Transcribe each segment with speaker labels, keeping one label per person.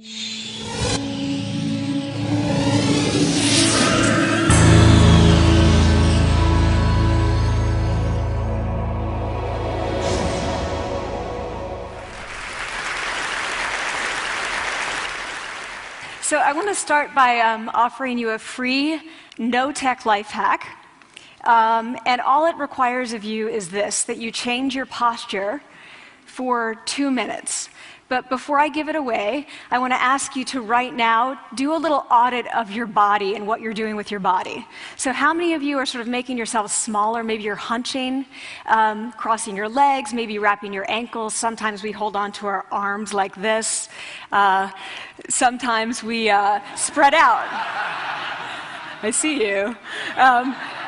Speaker 1: So I want to start by offering you a free, no-tech life hack. And all it requires of you is this, that you change your posture for 2 minutes. But before I give it away, I want to ask you to right now do a little audit of your body and what you're doing with your body. So how many of you are sort of making yourselves smaller? Maybe you're hunching, crossing your legs, maybe wrapping your ankles. Sometimes we hold on to our arms like this. Sometimes we spread out. I see you.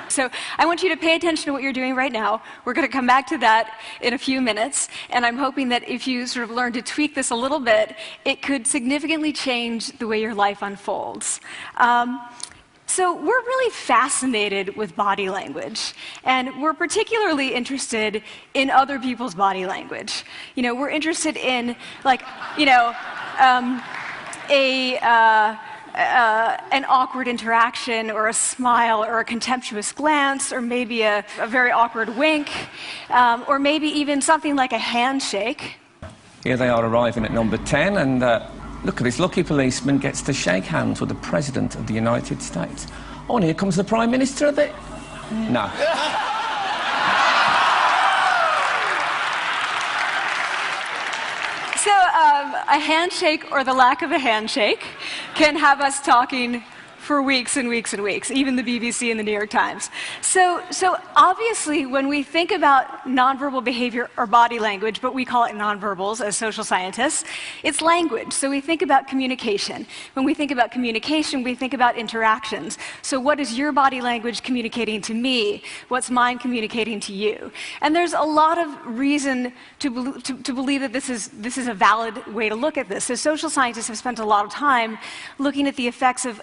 Speaker 1: So I want you to pay attention to what you're doing right now. We're going to come back to that in a few minutes, and I'm hoping that if you sort of learn to tweak this a little bit, it could significantly change the way your life unfolds. So we're really fascinated with body language, and we're particularly interested in other people's body language. You know, we're interested in, like, you know, an awkward interaction, or a smile, or a contemptuous glance, or maybe a very awkward wink, or maybe even something like a handshake.
Speaker 2: Here they are arriving at number 10, and look at this lucky policeman gets to shake hands with the President of the United States. Oh, and here comes the Prime Minister of it. No.
Speaker 1: So a handshake, or the lack of a handshake, can have us talking for weeks and weeks and weeks, even the BBC and the New York Times. So obviously, when we think about nonverbal behavior or body language, but we call it nonverbals as social scientists, it's language. So we think about communication. When we think about communication, we think about interactions. So what is your body language communicating to me? What's mine communicating to you? And there's a lot of reason to believe that this is a valid way to look at this. So social scientists have spent a lot of time looking at the effects of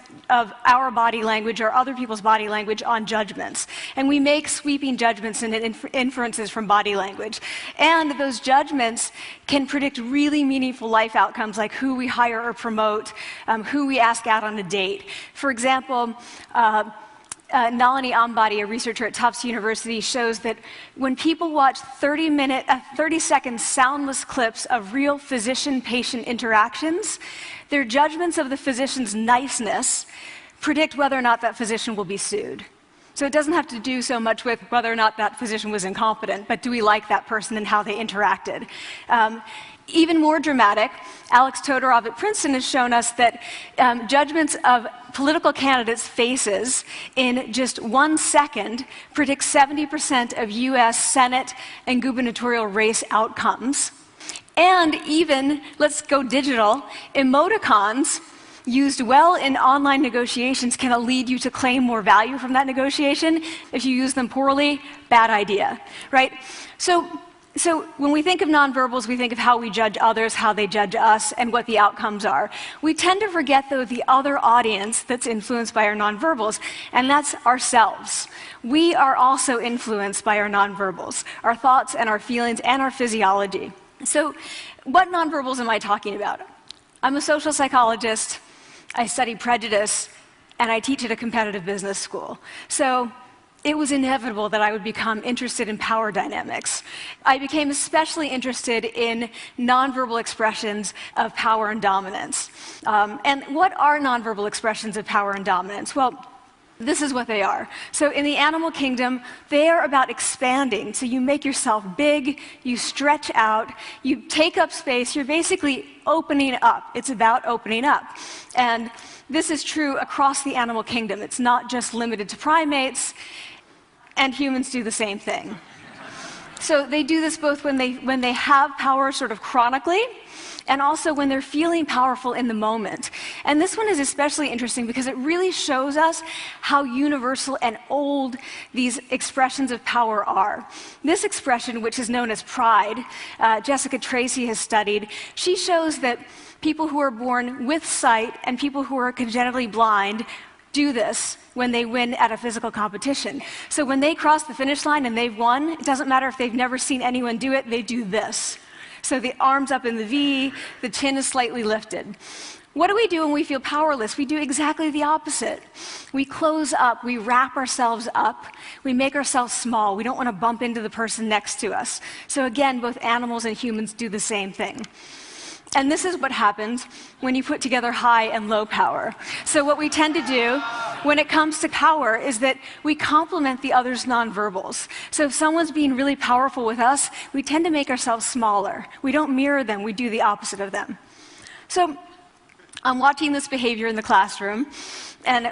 Speaker 1: our body language or other people's body language on judgments. And we make sweeping judgments and inferences from body language. And those judgments can predict really meaningful life outcomes, like who we hire or promote, who we ask out on a date. For example, Nalini Ambady, a researcher at Tufts University, shows that when people watch 30-second soundless clips of real physician-patient interactions, their judgments of the physician's niceness predict whether or not that physician will be sued. So it doesn't have to do so much with whether or not that physician was incompetent, but do we like that person and how they interacted? Even more dramatic, Alex Todorov at Princeton has shown us that judgments of political candidates' faces in just 1 second predict 70% of US Senate and gubernatorial race outcomes. And even, let's go digital, emoticons used well in online negotiations can lead you to claim more value from that negotiation. If you use them poorly, bad idea, right? So when we think of nonverbals, we think of how we judge others, how they judge us, and what the outcomes are. We tend to forget, though, the other audience that's influenced by our nonverbals, and that's ourselves. We are also influenced by our nonverbals, our thoughts and our feelings and our physiology. So what nonverbals am I talking about? I'm a social psychologist, I study prejudice, and I teach at a competitive business school. So it was inevitable that I would become interested in power dynamics. I became especially interested in nonverbal expressions of power and dominance. And what are nonverbal expressions of power and dominance? Well, this is what they are. So in the animal kingdom, they are about expanding. So you make yourself big, you stretch out, you take up space, you're basically opening up. It's about opening up. And this is true across the animal kingdom. It's not just limited to primates, and humans do the same thing. So they do this both when they have power sort of chronically, and also when they're feeling powerful in the moment. And this one is especially interesting because it really shows us how universal and old these expressions of power are. This expression, which is known as pride, Jessica Tracy has studied, she shows that people who are born with sight and people who are congenitally blind do this when they win at a physical competition. So when they cross the finish line and they've won, it doesn't matter if they've never seen anyone do it, they do this. So the arms up in the V, the chin is slightly lifted. What do we do when we feel powerless? We do exactly the opposite. We close up, we wrap ourselves up, we make ourselves small. We don't want to bump into the person next to us. So again, both animals and humans do the same thing. And this is what happens when you put together high and low power. So what we tend to do when it comes to power is that we complement the other's nonverbals. So if someone's being really powerful with us, we tend to make ourselves smaller. We don't mirror them, we do the opposite of them. So I'm watching this behavior in the classroom, and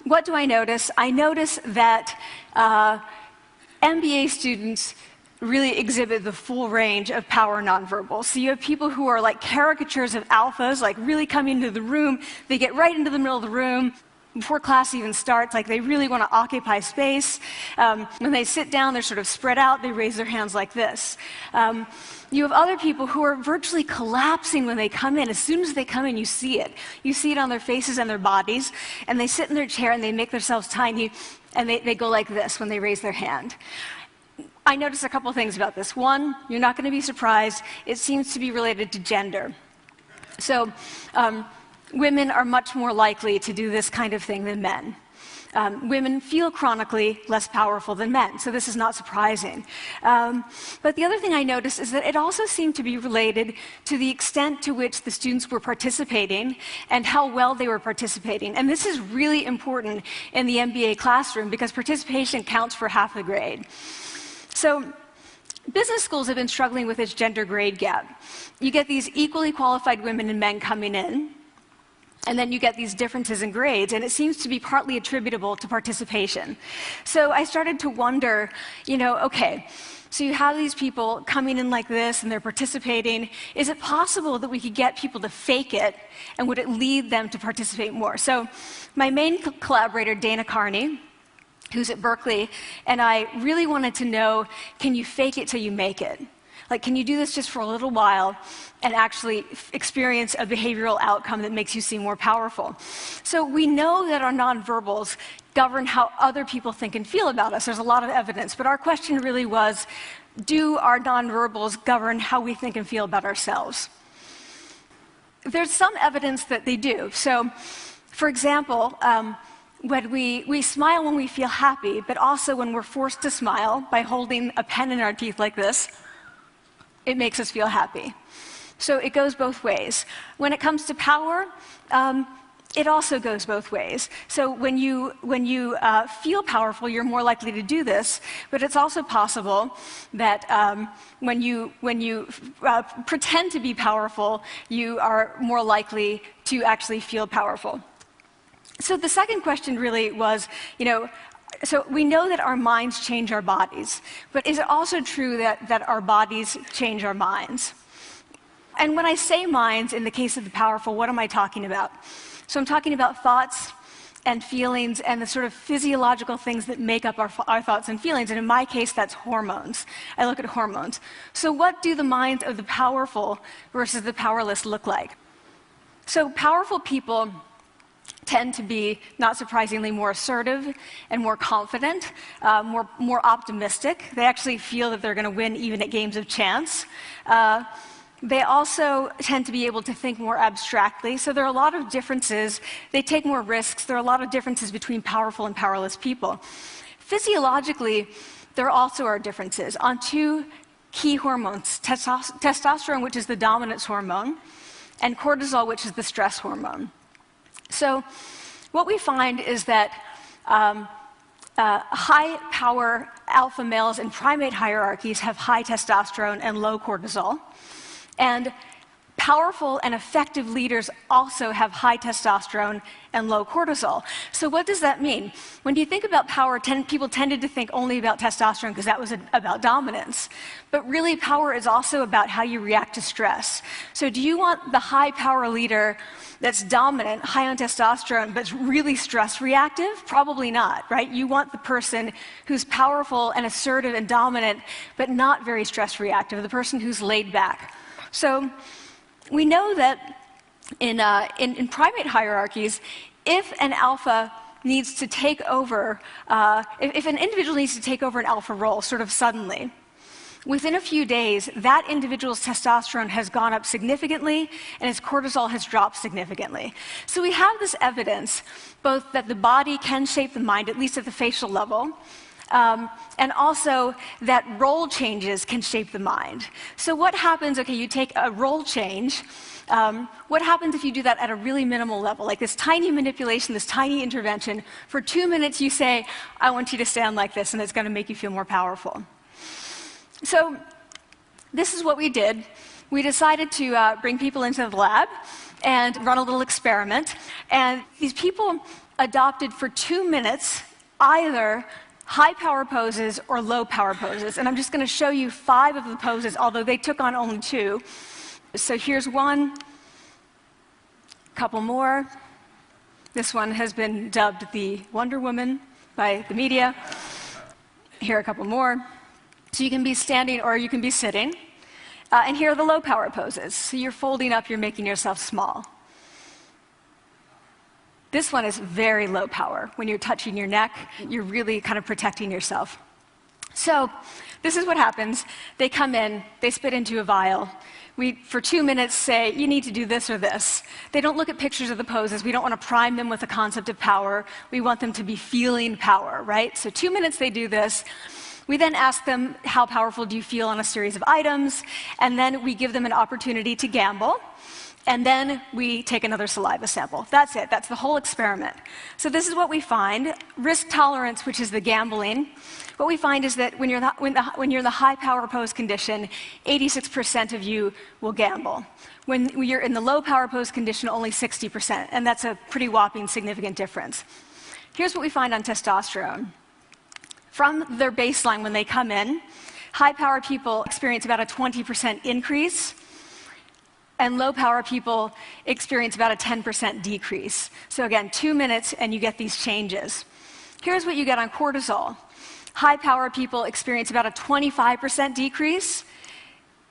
Speaker 1: what do I notice? I notice that MBA students really exhibit the full range of power nonverbals. So you have people who are like caricatures of alphas, like really coming into the room. They get right into the middle of the room before class even starts, like they really want to occupy space. When they sit down, they're sort of spread out. They raise their hands like this. You have other people who are virtually collapsing when they come in. As soon as they come in, you see it. You see it on their faces and their bodies, and they sit in their chair and they make themselves tiny, and they go like this when they raise their hand. I noticed a couple things about this. One, you're not going to be surprised. It seems to be related to gender. So women are much more likely to do this kind of thing than men. Women feel chronically less powerful than men, so this is not surprising. But the other thing I noticed is that it also seemed to be related to the extent to which the students were participating and how well they were participating. And this is really important in the MBA classroom because participation counts for half the grade. So business schools have been struggling with this gender grade gap. You get these equally qualified women and men coming in, and then you get these differences in grades, and it seems to be partly attributable to participation. So I started to wonder, okay, so you have these people coming in like this, and they're participating. Is it possible that we could get people to fake it, and would it lead them to participate more? So my main collaborator, Dana Carney, who's at Berkeley, and I really wanted to know, can you fake it till you make it? Like, can you do this just for a little while and actually experience a behavioral outcome that makes you seem more powerful? So we know that our nonverbals govern how other people think and feel about us. There's a lot of evidence, but our question really was, do our nonverbals govern how we think and feel about ourselves? There's some evidence that they do. So, for example, when we smile when we feel happy, but also when we're forced to smile by holding a pen in our teeth like this, it makes us feel happy. So it goes both ways. When it comes to power, it also goes both ways. So when you feel powerful, you're more likely to do this, but it's also possible that when you pretend to be powerful, you are more likely to actually feel powerful. So the second question really was, so we know that our minds change our bodies, but is it also true that our bodies change our minds? And when I say minds, in the case of the powerful, what am I talking about? So I'm talking about thoughts and feelings and the sort of physiological things that make up our thoughts and feelings. And in my case, that's hormones. I look at hormones. So what do the minds of the powerful versus the powerless look like? So powerful people tend to be, not surprisingly, more assertive and more confident, more optimistic. They actually feel that they're going to win even at games of chance. They also tend to be able to think more abstractly. So there are a lot of differences. They take more risks. There are a lot of differences between powerful and powerless people. Physiologically, there also are differences on two key hormones, testosterone, which is the dominance hormone, and cortisol, which is the stress hormone. So what we find is that high-power alpha males in primate hierarchies have high testosterone and low cortisol. And powerful and effective leaders also have high testosterone and low cortisol. So what does that mean? When you think about power, people tended to think only about testosterone because that was about dominance. But really, power is also about how you react to stress. So do you want the high-power leader that's dominant, high on testosterone, but really stress reactive? Probably not, right? You want the person who's powerful and assertive and dominant, but not very stress reactive, the person who's laid back. So we know that in primate hierarchies, if an alpha needs to take over, if an individual needs to take over an alpha role sort of suddenly, within a few days, that individual's testosterone has gone up significantly and his cortisol has dropped significantly. So we have this evidence, both that the body can shape the mind, at least at the facial level, and also that role changes can shape the mind. So what happens, okay, you take a role change, what happens if you do that at a really minimal level, like this tiny manipulation, this tiny intervention? For 2 minutes you say, I want you to stand like this, and it's going to make you feel more powerful. So this is what we did. We decided to bring people into the lab and run a little experiment. And these people adopted for 2 minutes either high power poses or low power poses. And I'm just going to show you 5 of the poses, although they took on only 2. So here's one, couple more. This one has been dubbed the Wonder Woman by the media. Here are a couple more. So you can be standing or you can be sitting. And here are the low power poses. So you're folding up, you're making yourself small. This one is very low power. When you're touching your neck, you're really kind of protecting yourself. So this is what happens. They come in, they spit into a vial. We, for 2 minutes, say, you need to do this or this. They don't look at pictures of the poses. We don't want to prime them with the concept of power. We want them to be feeling power, right? So 2 minutes they do this. We then ask them, how powerful do you feel on a series of items? And then we give them an opportunity to gamble. And then we take another saliva sample. That's it. That's the whole experiment. So this is what we find. Risk tolerance, which is the gambling. What we find is that when you're in the high power pose condition, 86% of you will gamble. When you're in the low power pose condition, only 60%. And that's a pretty whopping significant difference. Here's what we find on testosterone. From their baseline when they come in, high power people experience about a 20% increase, and low power people experience about a 10% decrease. So again, 2 minutes and you get these changes. Here's what you get on cortisol. High power people experience about a 25% decrease,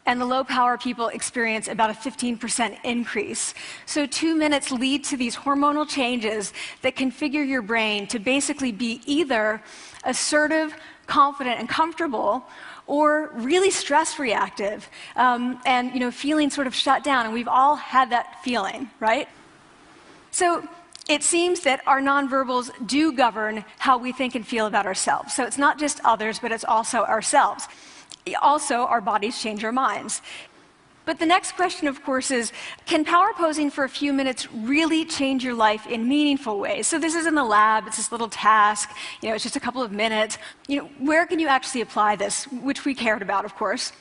Speaker 1: and the low power people experience about a 15% increase. So 2 minutes lead to these hormonal changes that configure your brain to basically be either assertive, confident, and comfortable, or really stress reactive, and feeling sort of shut down. And we've all had that feeling, right? So it seems that our nonverbals do govern how we think and feel about ourselves. So it's not just others, but it's also ourselves. Also, our bodies change our minds. But the next question, of course, is, can power posing for a few minutes really change your life in meaningful ways? So this is in the lab, it's this little task, it's just a couple of minutes. Where can you actually apply this, which we cared about, of course.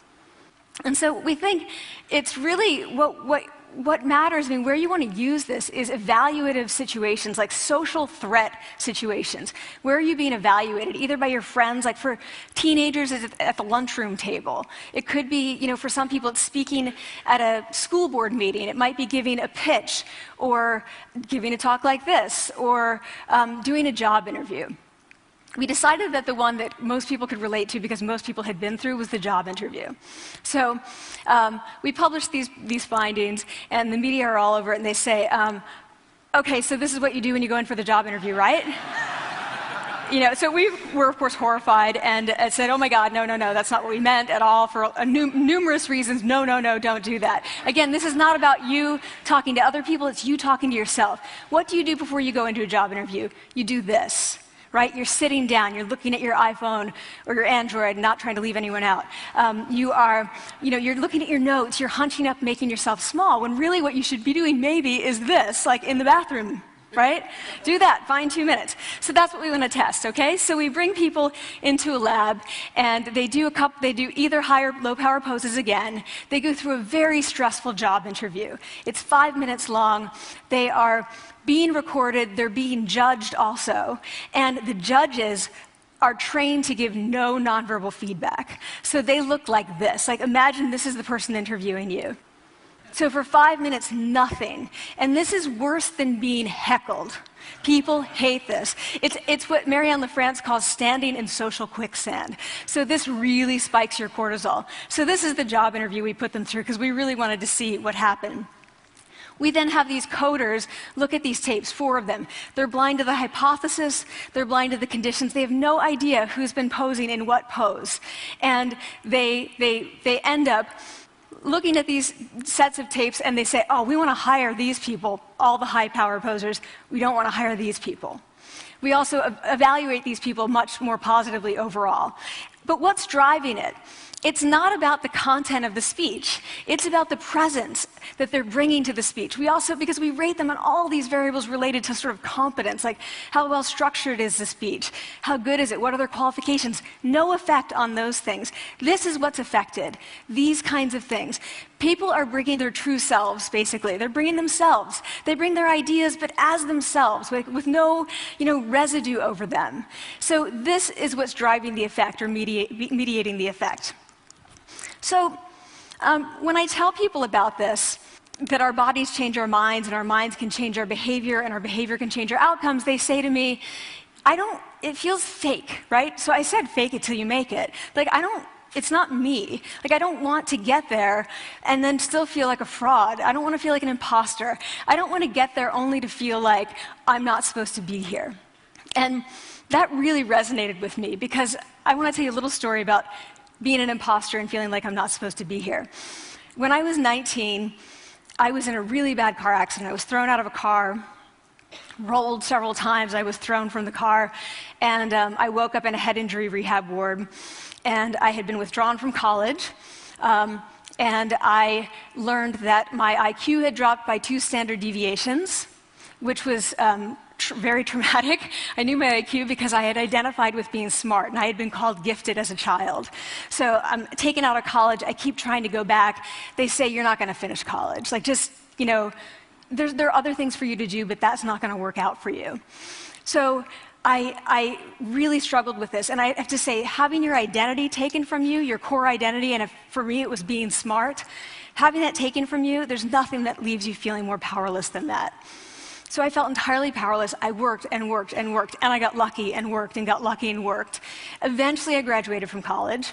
Speaker 1: And so we think it's really what matters, where you want to use this is evaluative situations, like social threat situations. Where are you being evaluated? Either by your friends, like for teenagers, it's at the lunchroom table. It could be, for some people, it's speaking at a school board meeting. It might be giving a pitch, or giving a talk like this, or doing a job interview. We decided that the one that most people could relate to, because most people had been through, was the job interview. So we published these findings, and the media are all over it, and they say, okay, so this is what you do when you go in for the job interview, right? So we were, of course, horrified and said, oh my God, no, that's not what we meant at all, for numerous reasons. No, don't do that. Again, this is not about you talking to other people, it's you talking to yourself. What do you do before you go into a job interview? You do this. Right? You're sitting down, you're looking at your iPhone or your Android, not trying to leave anyone out. You're looking at your notes, you're hunching up, making yourself small, when really what you should be doing maybe is this, like in the bathroom, right? Do that, find 2 minutes. So that's what we want to test, okay? So we bring people into a lab, and they do either high or low power poses again. They go through a very stressful job interview. It's 5 minutes long. They are being recorded, they're being judged also, and the judges are trained to give no nonverbal feedback. So they look like this. Like, imagine this is the person interviewing you. So for 5 minutes, nothing. And this is worse than being heckled. People hate this. It's what Marianne LaFrance calls standing in social quicksand. So this really spikes your cortisol. So this is the job interview we put them through, because we really wanted to see what happened. We then have these coders look at these tapes, 4 of them. They're blind to the hypothesis, they're blind to the conditions. They have no idea who's been posing in what pose. And they end up looking at these sets of tapes and they say, oh, we want to hire these people, all the high power posers. We don't want to hire these people. We also evaluate these people much more positively overall. But what's driving it? It's not about the content of the speech. It's about the presence that they're bringing to the speech. We also, because we rate them on all these variables related to sort of competence, like how well structured is the speech? How good is it? What are their qualifications? No effect on those things. This is what's affected. These kinds of things. People are bringing their true selves, basically. They're bringing themselves. They bring their ideas, but as themselves, with no, residue over them. So this is what's driving the effect or mediating the effect. So when I tell people about this, that our bodies change our minds and our minds can change our behavior and our behavior can change our outcomes, they say to me, it feels fake, right? So I said fake it till you make it. It's not me. I don't want to get there and then still feel like a fraud. I don't want to feel like an imposter. I don't want to get there only to feel like I'm not supposed to be here. And that really resonated with me because I want to tell you a little story about being an imposter and feeling like I'm not supposed to be here. When I was 19, I was in a really bad car accident. I was thrown out of a car, rolled several times. I was thrown from the car, and I woke up in a head injury rehab ward. And I had been withdrawn from college, and I learned that my IQ had dropped by 2 standard deviations, which was very traumatic. I knew my IQ because I had identified with being smart, and I had been called gifted as a child. So I'm taken out of college. I keep trying to go back. They say, you're not going to finish college. There are other things for you to do, but that's not going to work out for you. So I really struggled with this, and I have to say, having your identity taken from you, your core identity, and for me it was being smart, having that taken from you, there's nothing that leaves you feeling more powerless than that. So I felt entirely powerless. I worked and worked and worked, and I got lucky and worked and got lucky and worked. Eventually I graduated from college.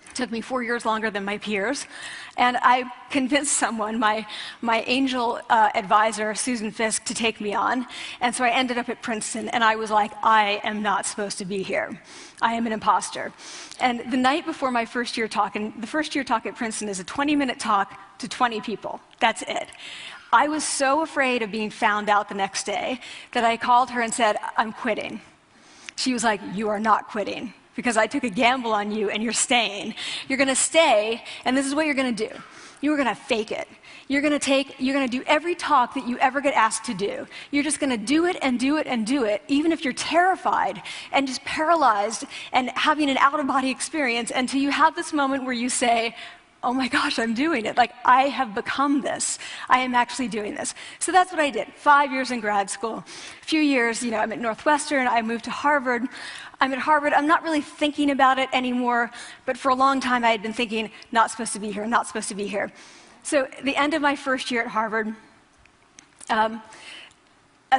Speaker 1: It took me 4 years longer than my peers. And I convinced someone, my angel advisor, Susan Fisk, to take me on. And so I ended up at Princeton, and I was like, I am not supposed to be here. I am an imposter. And the night before my first year talk, and the first year talk at Princeton is a 20-minute talk to 20 people. That's it. I was so afraid of being found out the next day that I called her and said, I'm quitting. She was like, you are not quitting, because I took a gamble on you and you're staying. You're going to stay, and this is what you're going to do. You're going to fake it. You're going to do every talk that you ever get asked to do. You're just going to do it and do it and do it, even if you're terrified and just paralyzed and having an out-of-body experience until you have this moment where you say, oh my gosh, I'm doing it. I have become this. I am actually doing this. So that's what I did. 5 years in grad school. A few years, I'm at Northwestern. I moved to Harvard. I'm at Harvard. I'm not really thinking about it anymore, but for a long time I had been thinking, not supposed to be here, not supposed to be here. So at the end of my first year at Harvard, a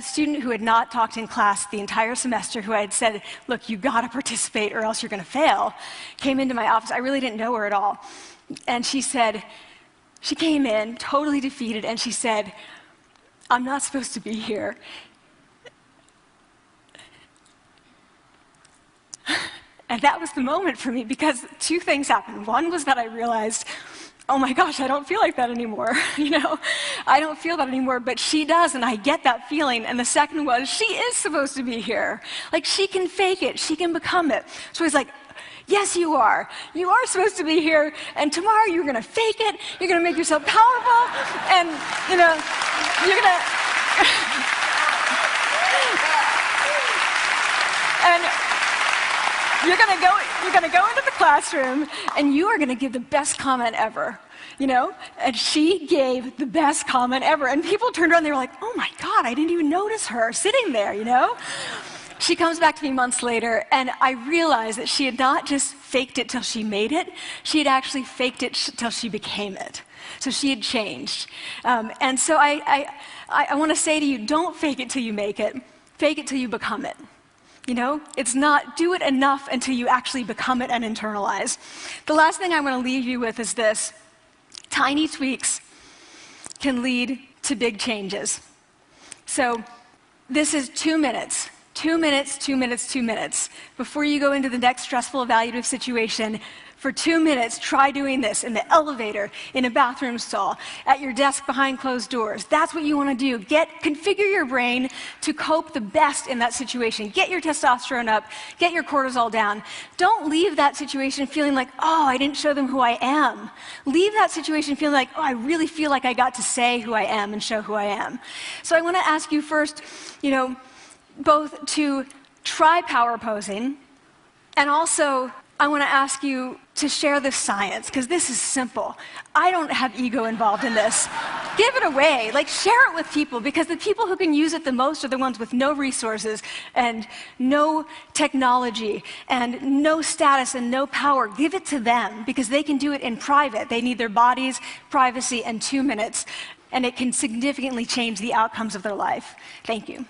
Speaker 1: student who had not talked in class the entire semester, who I had said, look, you got to participate or else you're going to fail, came into my office. I really didn't know her at all. And she came in totally defeated, and she said, I'm not supposed to be here. And that was the moment for me, because 2 things happened. One was that I realized, oh my gosh, I don't feel like that anymore. I don't feel that anymore, but she does, and I get that feeling. And the second was, she is supposed to be here. She can fake it, she can become it. So he's like, yes, you are. You are supposed to be here, and tomorrow you're going to fake it, you're going to make yourself powerful, and, you're going to... and you're going to go into the classroom, and you are going to give the best comment ever, And she gave the best comment ever, and people turned around, and they were like, oh my God, I didn't even notice her sitting there, She comes back to me months later, and I realized that she had not just faked it till she made it, she had actually faked it till she became it. So she had changed. And so I want to say to you, don't fake it till you make it. Fake it till you become it. It's not do it enough until you actually become it and internalize. The last thing I want to leave you with is this. Tiny tweaks can lead to big changes. So this is 2 minutes. 2 minutes, 2 minutes, 2 minutes. Before you go into the next stressful, evaluative situation, for 2 minutes, try doing this in the elevator, in a bathroom stall, at your desk behind closed doors. That's what you want to do. Configure your brain to cope the best in that situation. Get your testosterone up, get your cortisol down. Don't leave that situation feeling like, oh, I didn't show them who I am. Leave that situation feeling like, oh, I really feel like I got to say who I am and show who I am. So I want to ask you first, both to try power posing, and also I want to ask you to share the science, because this is simple. I don't have ego involved in this. Give it away. Share it with people, because the people who can use it the most are the ones with no resources and no technology and no status and no power. Give it to them, because they can do it in private. They need their bodies, privacy, and 2 minutes, and it can significantly change the outcomes of their life. Thank you.